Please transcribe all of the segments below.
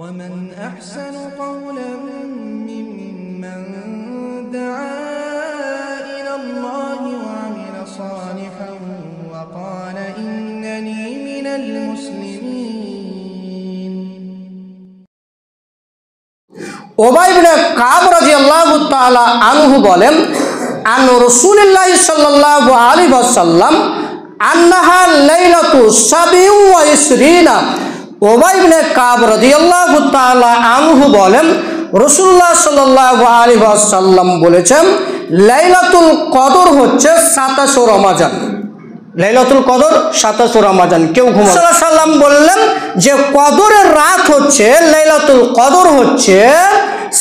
ومن أحسن قولا ممن دعا إلى الله وعمل صالحا وقال إنني من المسلمين। উবাই ইবনে কাব রাদিয়াল্লাহু তাআলা আনহু বলেন, আন রাসূলুল্লাহ সাল্লাল্লাহু আলাইহি ওয়াসাল্লাম আন্নাহা লাইলাতু 27। উবাই ইবনে কাব রাদিয়াল্লাহু তাআলা আনহু বলেন, রাসূলুল্লাহ সাল্লাল্লাহু আলাইহি ওয়াসাল্লাম বলেছেন, লাইলাতুল কদর হচ্ছে 27 রমজান। লাইলাতুল কদর 27 রমজান। কেউ ঘুমাবে। রাসূলুল্লাহ সাল্লাল্লাহু আলাইহি ওয়াসাল্লাম বললেন যে কদরের রাত হচ্ছে, লাইলাতুল কদর হচ্ছে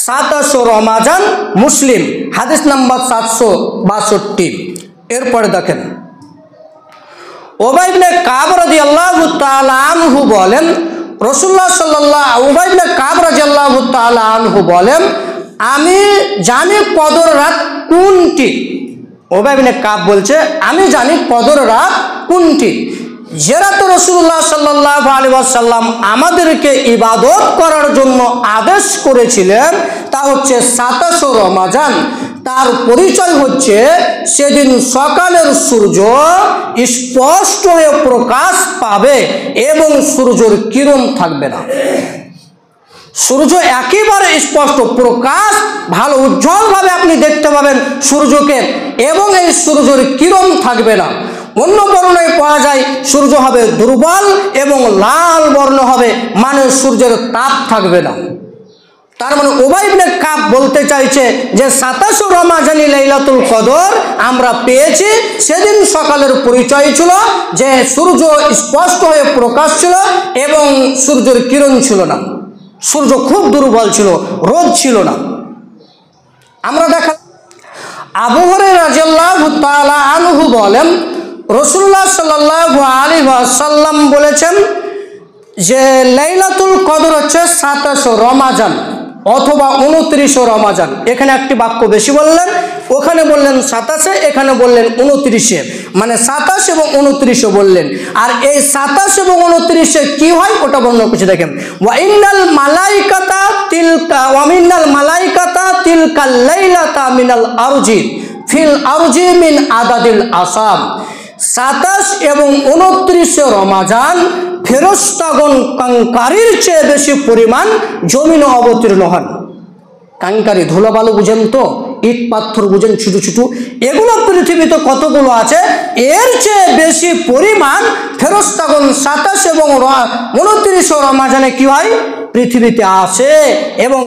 27 রমজান। মুসলিম হাদিস নাম্বার 762। এরপরে দেখেন, উবাই ইবনে কাব রাদিয়াল্লাহু তাআলা আনহু বলেন, রাসূলুল্লাহ উবাই ইবনে কাব রাদিয়াল্লাহু তাআলা আনহু বলেন, আমি জানি কদর রাত কোনটি। উবাই ইবনে কাব বলছে, আমি জানি কদর রাত কোনটি। যে রাতে রাসূলুল্লাহ সাল্লাল্লাহু আলাইহি ওয়াসাল্লাম আমাদেরকে ইবাদত করার জন্য আদেশ করেছিলেন তা হচ্ছে 27 রমজান। তার পরিচয় হচ্ছে সেদিন সকালের সূর্য স্পষ্ট হয়ে প্রকাশ পাবে এবং সূর্যের কিরণ থাকবে না। সূর্য একেবারে স্পষ্ট প্রকাশ, ভালো উজ্জ্বলভাবে আপনি দেখতে পাবেন সূর্যকে, এবং এই সূর্যের কিরণ থাকবে না। অন্য বর্ণনায় পাওয়া যায় সূর্য হবে দুর্বল এবং লাল বর্ণ হবে, মানে সূর্যের তাপ থাকবে না। তার মানে উবাই ইবনে কাব বলতে চাইছে যে 27 রমজানি লাইলাতুল কদর আমরা পেয়েছি। সেদিন সকালের পরিচয় ছিল যে সূর্য স্পষ্ট হয়ে প্রকাশ ছিল এবং সূর্যের কিরণ ছিল না, সূর্য খুব দুর্বল ছিল, রোদ ছিল না। আমরা দেখা আবু হুরায়রা রাদিয়াল্লাহু তাআলা আনহু বলেন, রাসূলুল্লাহ সাল্লাল্লাহু আলাইহি ওয়াসাল্লাম বলেছেন যে লাইলাতুল কদর হচ্ছে 27 রমজান অথবা 29 রমজান। এখানে একটি বাক্য বেশি বললেন, ওখানে বললেন 27, এখানে বললেন 29, মানে 27 এবং 29 বললেন। আর এই 27 এবং 29 কি হয় ওটা বর্ণনা করছে, দেখেন, ওয়া ইন্নাল মালাইকাতা তিলকাল লাইলাতা মিনাল আরজি ফিল আরজি মিন আদাদিল আসাম। 27 এবং 29 রমজান ফেরেশতাগণ কাঙ্কারির চেয়ে বেশি পরিমাণ জমিনে অবতীর্ণ হন। কাঙ্কারি ধুলোবালু বুঝেন তো, ইট পাথর বুঝেন, ছোটো ছোটো, এগুলো পৃথিবীতে কতগুলো আছে, এর চেয়ে বেশি পরিমাণ ফেরেশতাগণ 27 এবং 29 রমজানে কি হয় পৃথিবীতে আসে এবং